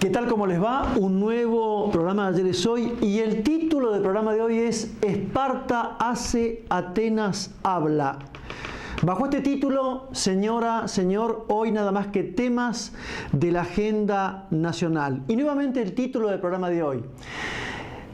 ¿Qué tal? ¿Cómo les va? Un nuevo programa de Ayer es Hoy y el título del programa de hoy es Esparta hace, Atenas habla. Bajo este título, señora, señor, hoy nada más que temas de la agenda nacional. Y nuevamente el título del programa de hoy.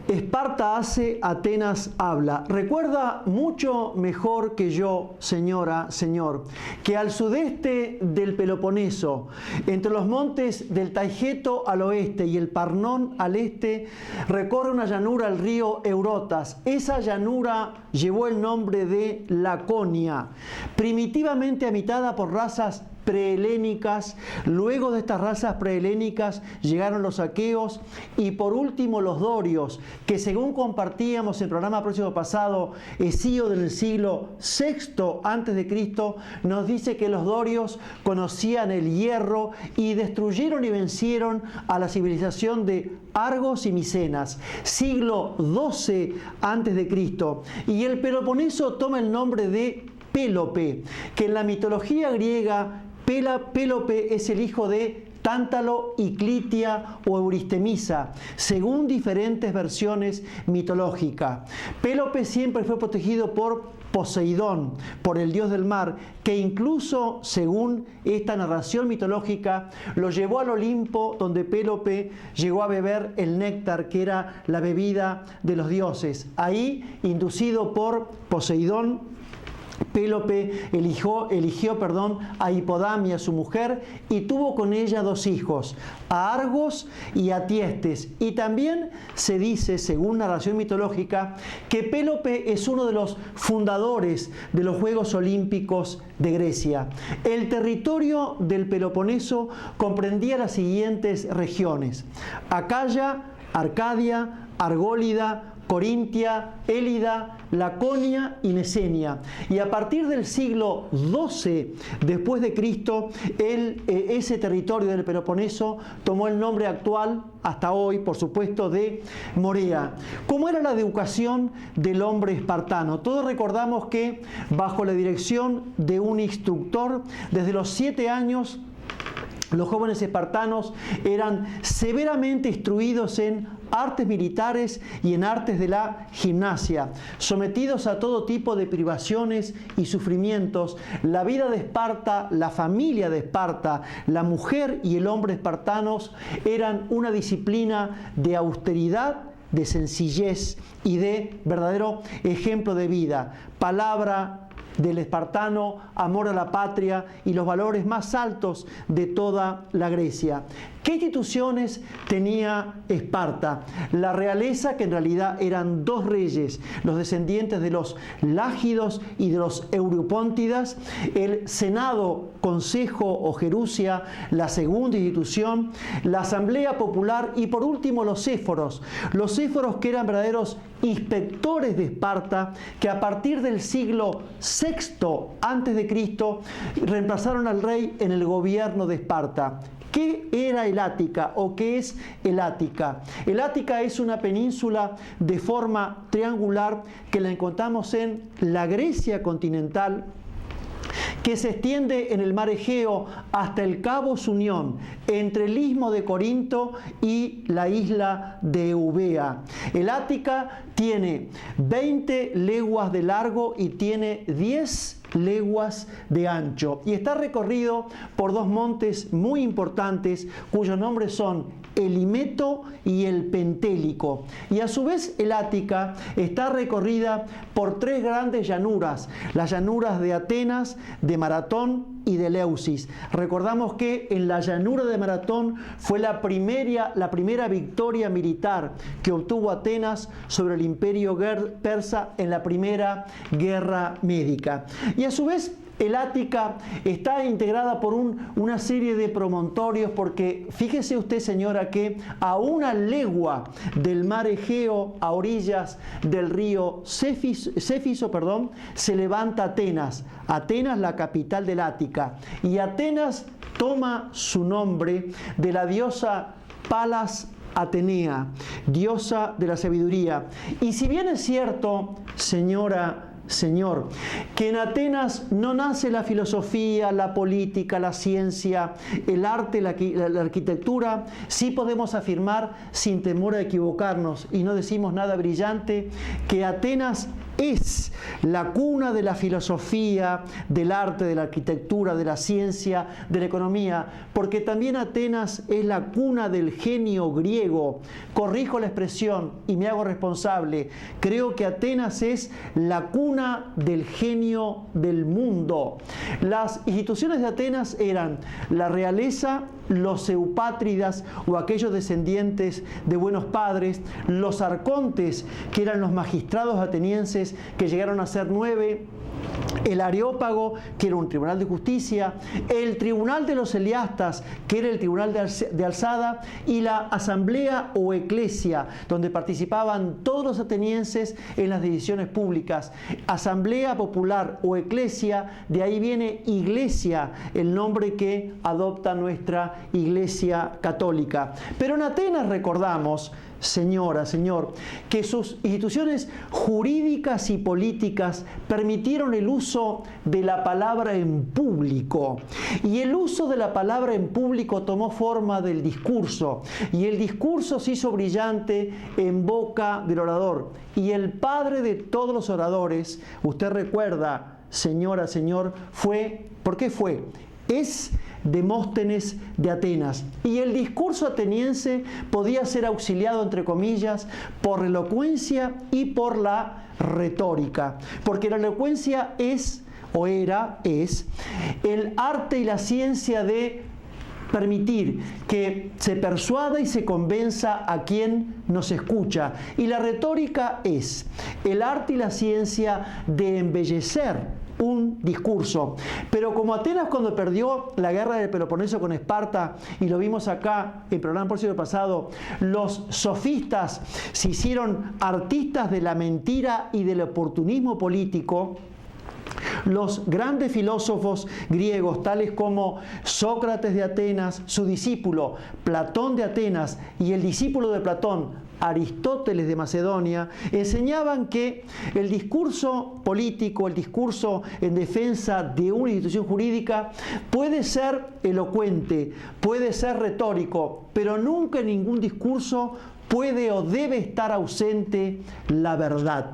Esparta hace, Atenas habla. Recuerda mucho mejor que yo, señora, señor, que al sudeste del Peloponeso, entre los montes del Taigeto al oeste y el Parnón al este, recorre una llanura el río Eurotas. Esa llanura llevó el nombre de Laconia, primitivamente habitada por razas prehelénicas. Luego de estas razas prehelénicas llegaron los aqueos y por último los dorios, que según compartíamos en el programa próximo pasado, Hesíodo del siglo VI a.C., nos dice que los dorios conocían el hierro y destruyeron y vencieron a la civilización de Argos y Micenas, siglo XII a.C. Y el Peloponeso toma el nombre de Pélope, que en la mitología griega Pélope es el hijo de Tántalo y Clitia o Euristemisa, según diferentes versiones mitológicas. Pélope siempre fue protegido por Poseidón, por el dios del mar, que incluso, según esta narración mitológica, lo llevó al Olimpo, donde Pélope llegó a beber el néctar, que era la bebida de los dioses. Ahí, inducido por Poseidón, Pélope eligió a Hipodamia, su mujer, y tuvo con ella dos hijos, a Argos y a Tiestes. Y también se dice, según narración mitológica, que Pélope es uno de los fundadores de los Juegos Olímpicos de Grecia. El territorio del Peloponeso comprendía las siguientes regiones: Acaya, Arcadia, Argólida, Corintia, Élida, Laconia y Mesenia. Y a partir del siglo XII después de Cristo, ese territorio del Peloponeso tomó el nombre actual, hasta hoy, por supuesto, de Morea. ¿Cómo era la educación del hombre espartano? Todos recordamos que bajo la dirección de un instructor, desde los 7 años, los jóvenes espartanos eran severamente instruidos en artes militares y en artes de la gimnasia, sometidos a todo tipo de privaciones y sufrimientos. La vida de Esparta, la familia de Esparta, la mujer y el hombre espartanos eran una disciplina de austeridad, de sencillez y de verdadero ejemplo de vida. Palabra del espartano, amor a la patria y los valores más altos de toda la Grecia. ¿Qué instituciones tenía Esparta? La realeza, que en realidad eran 2 reyes, los descendientes de los Lágidos y de los Europóntidas, el Senado, Consejo o Gerusia, la segunda institución, la Asamblea Popular y por último los Éforos que eran verdaderos inspectores de Esparta, que a partir del siglo VI a.C. reemplazaron al rey en el gobierno de Esparta. ¿Qué era el Ática o qué es el Ática? El Ática es una península de forma triangular que la encontramos en la Grecia continental, que se extiende en el mar Egeo hasta el Cabo Sunión, entre el istmo de Corinto y la isla de Eubea. El Ática tiene 20 leguas de largo y tiene 10 leguas de ancho, y está recorrido por 2 montes muy importantes cuyos nombres son el Himeto y el Pentélico. Y a su vez el Ática está recorrida por 3 grandes llanuras, las llanuras de Atenas, de Maratón y de Eleusis. Recordamos que en la llanura de Maratón fue la primera victoria militar que obtuvo Atenas sobre el imperio persa en la primera guerra médica. Y a su vez el Ática está integrada por una serie de promontorios, porque fíjese usted, señora, que a 1 legua del mar Egeo, a orillas del río Céfiso, se levanta Atenas. Atenas, la capital del Ática. Y Atenas toma su nombre de la diosa Palas Atenea, diosa de la sabiduría. Y si bien es cierto, Señor, que en Atenas no nace la filosofía, la política, la ciencia, el arte, la arquitectura, sí podemos afirmar, sin temor a equivocarnos, y no decimos nada brillante, que Atenas es la cuna de la filosofía, del arte, de la arquitectura, de la ciencia, de la economía, porque también Atenas es la cuna del genio griego. Corrijo la expresión y me hago responsable. Creo que Atenas es la cuna del genio del mundo. Las instituciones de Atenas eran la realeza, los eupátridas o aquellos descendientes de buenos padres, los arcontes, que eran los magistrados atenienses, que llegaron a ser 9, el Areópago, que era un tribunal de justicia, el tribunal de los Eliastas, que era el tribunal de alzada, y la asamblea o eclesia, donde participaban todos los atenienses en las decisiones públicas. Asamblea popular o eclesia, de ahí viene iglesia, el nombre que adopta nuestra Iglesia católica. Pero en Atenas recordamos, Señor, que sus instituciones jurídicas y políticas permitieron el uso de la palabra en público. Y el uso de la palabra en público tomó forma del discurso. Y el discurso se hizo brillante en boca del orador. Y el padre de todos los oradores, usted recuerda, Señor, ¿por qué fue? Es Demóstenes de Atenas. Y el discurso ateniense podía ser auxiliado, entre comillas, por la elocuencia y por la retórica. Porque la elocuencia es el arte y la ciencia de permitir que se persuada y se convenza a quien nos escucha. Y la retórica es el arte y la ciencia de embellecer un discurso. Pero como Atenas, cuando perdió la guerra del Peloponeso con Esparta, y lo vimos acá en el programa por el siglo pasado, los sofistas se hicieron artistas de la mentira y del oportunismo político. Los grandes filósofos griegos, tales como Sócrates de Atenas, su discípulo Platón de Atenas y el discípulo de Platón, Aristóteles de Macedonia, enseñaban que el discurso político, el discurso en defensa de una institución jurídica puede ser elocuente, puede ser retórico, pero nunca en ningún discurso puede o debe estar ausente la verdad.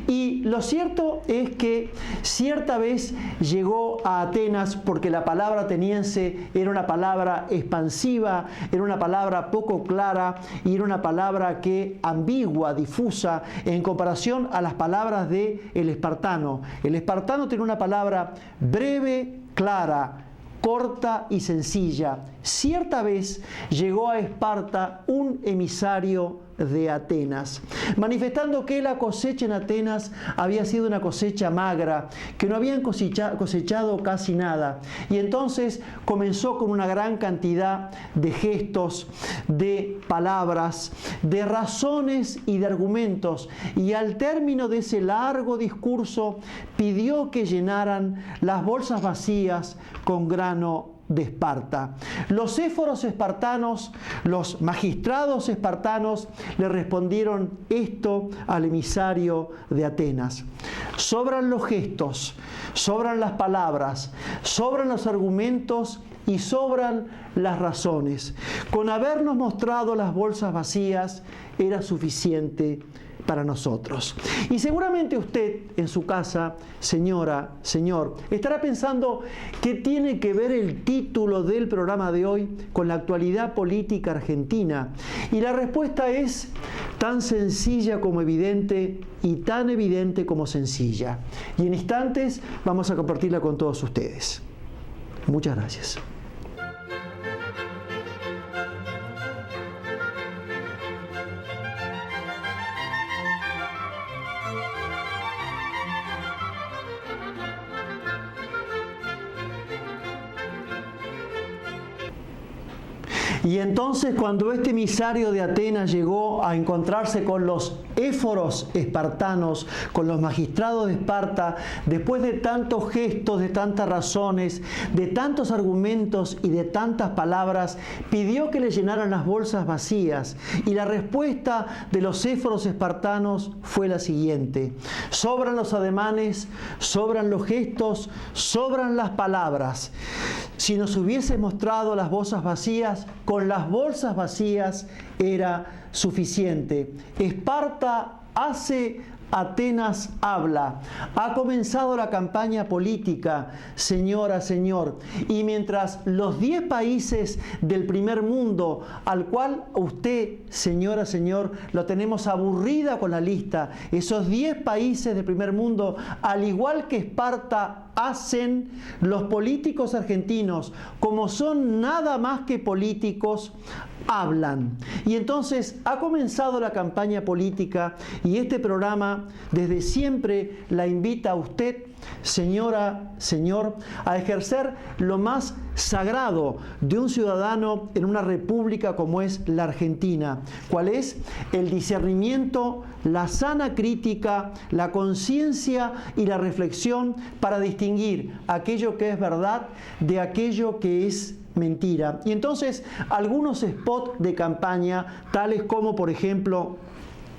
Y lo cierto es que cierta vez llegó a Atenas, porque la palabra ateniense era una palabra expansiva, era una palabra poco clara y era una palabra que ambigua, difusa, en comparación a las palabras del espartano. El espartano tiene una palabra breve, clara, corta y sencilla. Cierta vez llegó a Esparta un emisario de Atenas, manifestando que la cosecha en Atenas había sido una cosecha magra, que no habían cosechado casi nada. Y entonces comenzó con una gran cantidad de gestos, de palabras, de razones y de argumentos. Y al término de ese largo discurso pidió que llenaran las bolsas vacías con grano de Esparta. Los éforos espartanos, los magistrados espartanos, le respondieron esto al emisario de Atenas: sobran los gestos, sobran las palabras, sobran los argumentos y sobran las razones. Con habernos mostrado las bolsas vacías era suficiente para nosotros. Y seguramente usted en su casa, señora, señor, estará pensando qué tiene que ver el título del programa de hoy con la actualidad política argentina. Y la respuesta es tan sencilla como evidente y tan evidente como sencilla. Y en instantes vamos a compartirla con todos ustedes. Muchas gracias. Y entonces, cuando este emisario de Atenas llegó a encontrarse con los éforos espartanos, con los magistrados de Esparta, después de tantos gestos, de tantas razones, de tantos argumentos y de tantas palabras, pidió que le llenaran las bolsas vacías. Y la respuesta de los éforos espartanos fue la siguiente: sobran los ademanes, sobran los gestos, sobran las palabras. Si nos hubiese mostrado las bolsas vacías, con las bolsas vacías era suficiente. Esparta hace, Atenas habla. Ha comenzado la campaña política, señora, señor. Y mientras los 10 países del primer mundo, al cual usted, señora, señor, lo tenemos aburrida con la lista, esos 10 países del primer mundo, al igual que Esparta, hacen, los políticos argentinos, como son nada más que políticos, hablan. Y entonces ha comenzado la campaña política, y este programa desde siempre la invita a usted, señora, señor, a ejercer lo más sagrado de un ciudadano en una república como es la Argentina. ¿Cuál es? El discernimiento, la sana crítica, la conciencia y la reflexión para distinguir aquello que es verdad de aquello que es mentira. Y entonces algunos spots de campaña, tales como por ejemplo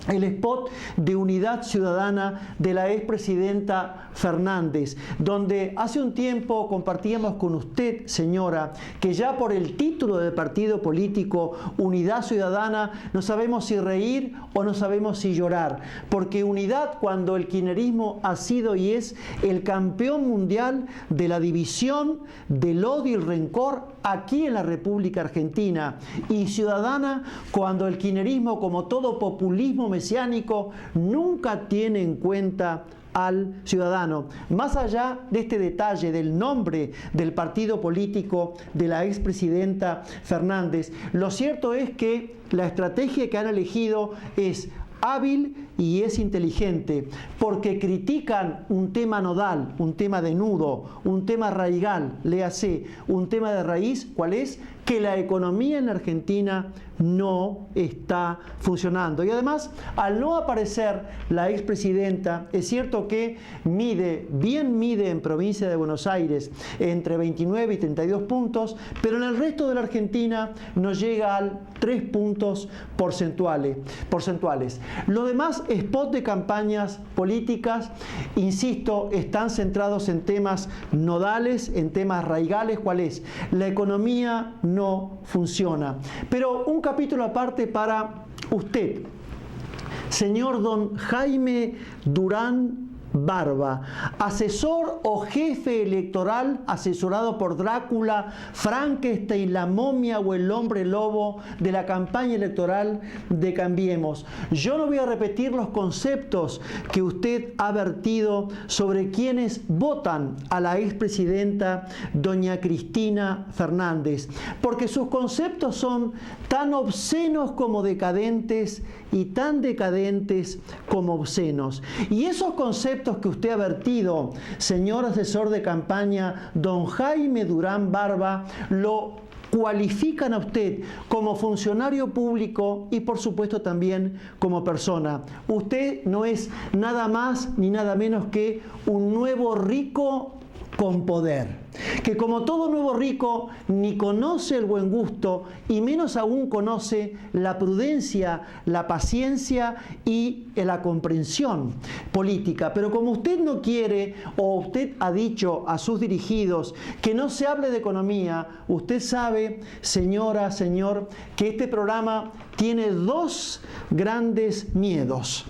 el spot de Unidad Ciudadana de la expresidenta Fernández, donde hace un tiempo compartíamos con usted, señora, que ya por el título del partido político Unidad Ciudadana no sabemos si reír o no sabemos si llorar, porque unidad, cuando el kirchnerismo ha sido y es el campeón mundial de la división, del odio y el rencor aquí en la República Argentina, y ciudadana, cuando el kirchnerismo, como todo populismo mesiánico, nunca tiene en cuenta al ciudadano. Más allá de este detalle del nombre del partido político de la expresidenta Fernández, lo cierto es que la estrategia que han elegido es hábil y es inteligente, porque critican un tema nodal, un tema de nudo, un tema raigal, léase, un tema de raíz. ¿Cuál es? Que la economía en Argentina no está funcionando. Y además, al no aparecer la expresidenta, es cierto que mide en provincia de Buenos Aires entre 29 y 32 puntos, pero en el resto de la Argentina no llega a 3 puntos porcentuales. Lo demás, spot de campañas políticas, insisto, están centrados en temas nodales, en temas raigales. ¿Cuál es? La economía no funciona. Pero un capítulo aparte para usted, señor don Jaime Durán Barba, asesor o jefe electoral asesorado por Drácula, Frankenstein, la momia o el hombre lobo de la campaña electoral de Cambiemos. Yo no voy a repetir los conceptos que usted ha vertido sobre quienes votan a la expresidenta doña Cristina Fernández, porque sus conceptos son tan obscenos como decadentes y tan decadentes como obscenos. Y esos conceptos que usted ha vertido, señor asesor de campaña don Jaime Durán Barba, lo cualifican a usted como funcionario público y por supuesto también como persona. Usted no es nada más ni nada menos que un nuevo rico con poder, que como todo nuevo rico ni conoce el buen gusto y menos aún conoce la prudencia, la paciencia y la comprensión política. Pero como usted no quiere, o usted ha dicho a sus dirigidos que no se hable de economía, usted sabe, señora, señor, que este programa tiene dos grandes miedos: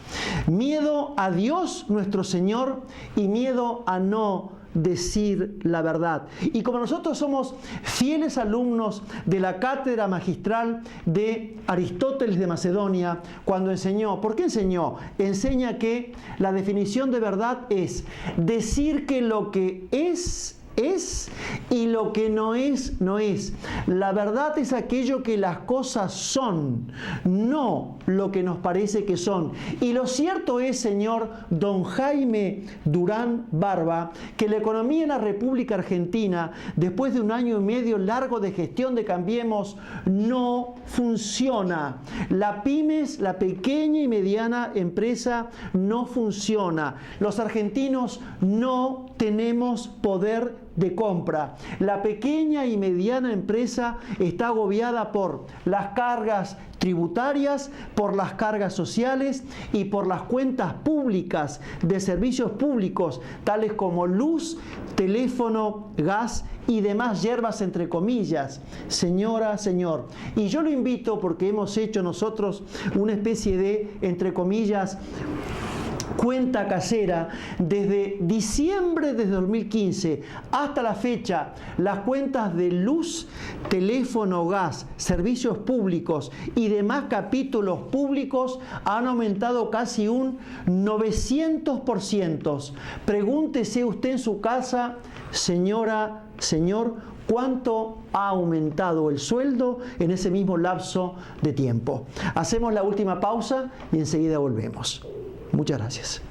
miedo a Dios nuestro Señor y miedo a no decir la verdad. Y como nosotros somos fieles alumnos de la cátedra magistral de Aristóteles de Macedonia, cuando enseñó, ¿por qué enseñó? Enseña que la definición de verdad es decir que lo que es y lo que no es, no es. La verdad es aquello que las cosas son, no lo que nos parece que son. Y lo cierto es, señor don Jaime Durán Barba, que la economía en la República Argentina, después de 1 año y medio largo de gestión de Cambiemos, no funciona. La pymes, la pequeña y mediana empresa, no funciona. Los argentinos no tenemos poder de compra. La pequeña y mediana empresa está agobiada por las cargas tributarias, por las cargas sociales y por las cuentas públicas de servicios públicos, tales como luz, teléfono, gas y demás hierbas, entre comillas. Señora, señor, y yo lo invito, porque hemos hecho nosotros una especie de, entre comillas, cuenta casera desde diciembre de 2015 hasta la fecha. Las cuentas de luz, teléfono, gas, servicios públicos y demás capítulos públicos han aumentado casi un 900%. Pregúntese usted en su casa, señora, señor, cuánto ha aumentado el sueldo en ese mismo lapso de tiempo. Hacemos la última pausa y enseguida volvemos. Muchas gracias.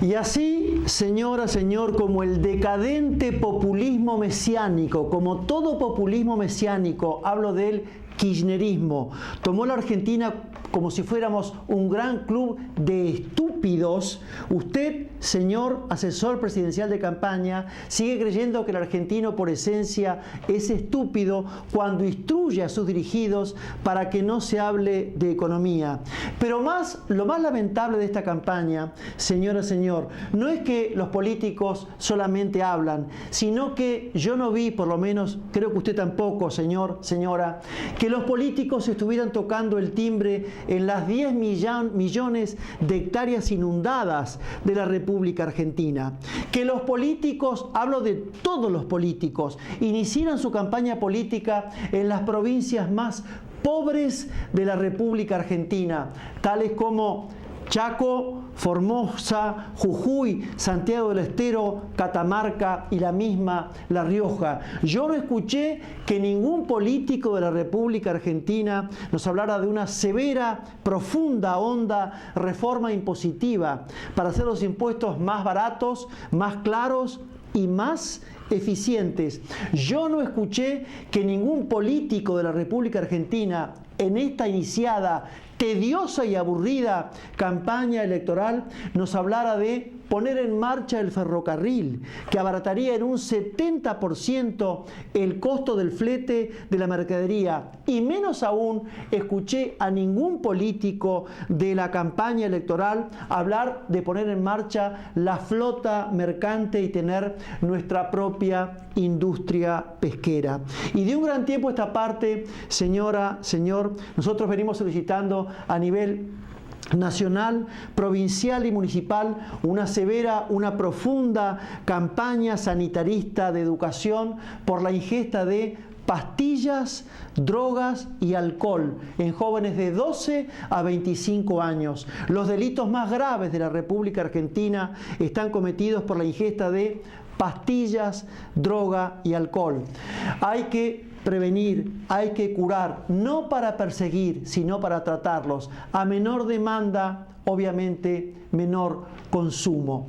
Y así, señora, señor, como el decadente populismo mesiánico, como todo populismo mesiánico, hablo del kirchnerismo, tomó la Argentina como si fuéramos un gran club de estúpidos, usted, señor asesor presidencial de campaña, sigue creyendo que el argentino por esencia es estúpido cuando instruye a sus dirigidos para que no se hable de economía. Pero lo más lamentable de esta campaña, señora, señor, no es que los políticos solamente hablan, sino que yo no vi, por lo menos creo que usted tampoco, señor, señora, que los políticos estuvieran tocando el timbre en las 10 millones de hectáreas inundadas de la República Argentina. Que los políticos, hablo de todos los políticos, iniciaran su campaña política en las provincias más pobres de la República Argentina, tales como Chaco, Formosa, Jujuy, Santiago del Estero, Catamarca y la misma La Rioja. Yo no escuché que ningún político de la República Argentina nos hablara de una severa, profunda, honda reforma impositiva para hacer los impuestos más baratos, más claros y más eficientes. Yo no escuché que ningún político de la República Argentina en esta iniciada, tediosa y aburrida campaña electoral nos hablara de poner en marcha el ferrocarril, que abarataría en un 70% el costo del flete de la mercadería. Y menos aún escuché a ningún político de la campaña electoral hablar de poner en marcha la flota mercante y tener nuestra propia industria pesquera. Y de un gran tiempo a esta parte, señora, señor, nosotros venimos solicitando a nivel nacional, provincial y municipal una severa, una profunda campaña sanitarista de educación por la ingesta de pastillas, drogas y alcohol en jóvenes de 12 a 25 años. Los delitos más graves de la República Argentina están cometidos por la ingesta de pastillas, droga y alcohol. Hay que prevenir, hay que curar, no para perseguir, sino para tratarlos. A menor demanda, obviamente, menor consumo.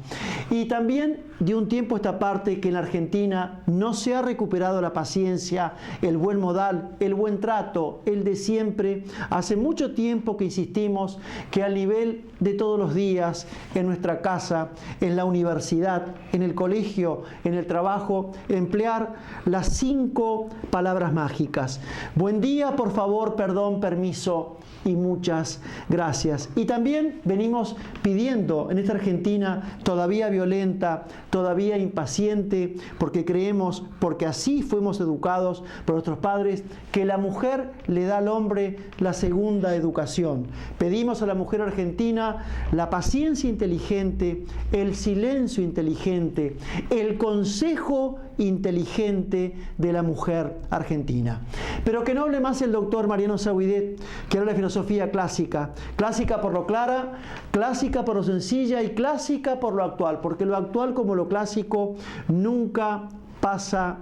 Y también de un tiempo a esta parte que en la Argentina no se ha recuperado la paciencia, el buen modal, el buen trato, el de siempre. Hace mucho tiempo que insistimos que al nivel de todos los días, en nuestra casa, en la universidad, en el colegio, en el trabajo, emplear las 5 palabras mágicas. Buen día, por favor, perdón, permiso y muchas gracias. Y también venimos pidiendo en esta Argentina todavía violenta, todavía impaciente, porque creemos, porque así fuimos educados por nuestros padres, que la mujer le da al hombre la segunda educación. Pedimos a la mujer argentina la paciencia inteligente, el silencio inteligente, el consejo inteligente de la mujer argentina. Pero que no hable más el doctor Mariano Zahuidet, que habla de filosofía clásica. Clásica por lo clara, clásica por lo sencilla y clásica por lo actual, porque lo actual como lo clásico nunca pasa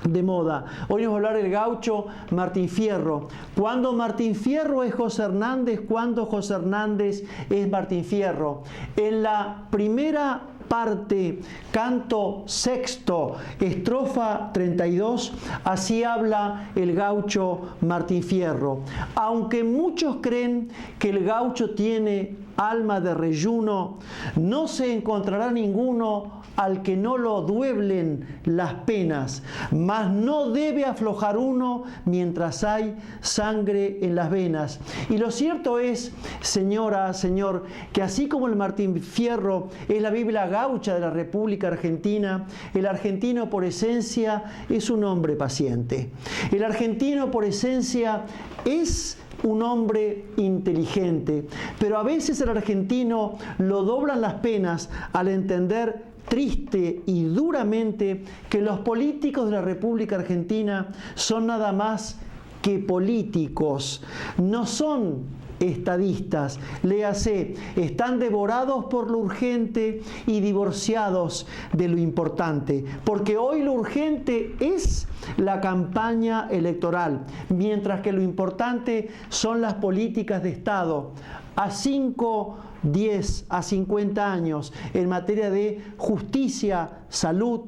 de moda. Hoy nos va a hablar el gaucho Martín Fierro. ¿Cuándo Martín Fierro es José Hernández? ¿Cuándo José Hernández es Martín Fierro? En la primera parte, canto sexto, estrofa 32, así habla el gaucho Martín Fierro. Aunque muchos creen que el gaucho tiene alma de reyuno, no se encontrará ninguno al que no lo dueblen las penas, mas no debe aflojar uno mientras hay sangre en las venas. Y lo cierto es, señora, señor, que así como el Martín Fierro es la Biblia gaucha de la República Argentina, el argentino por esencia es un hombre paciente. El argentino por esencia es un hombre inteligente, pero a veces el argentino lo doblan las penas al entender triste y duramente que los políticos de la República Argentina son nada más que políticos, no son estadistas, léase, están devorados por lo urgente y divorciados de lo importante, porque hoy lo urgente es la campaña electoral, mientras que lo importante son las políticas de Estado. a 5, 10, a 50 años en materia de justicia, salud,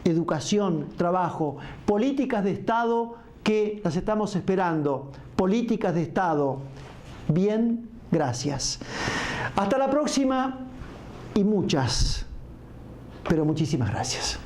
educación, trabajo, políticas de Estado que las estamos esperando, políticas de Estado. Bien, gracias. Hasta la próxima y muchas, pero muchísimas gracias.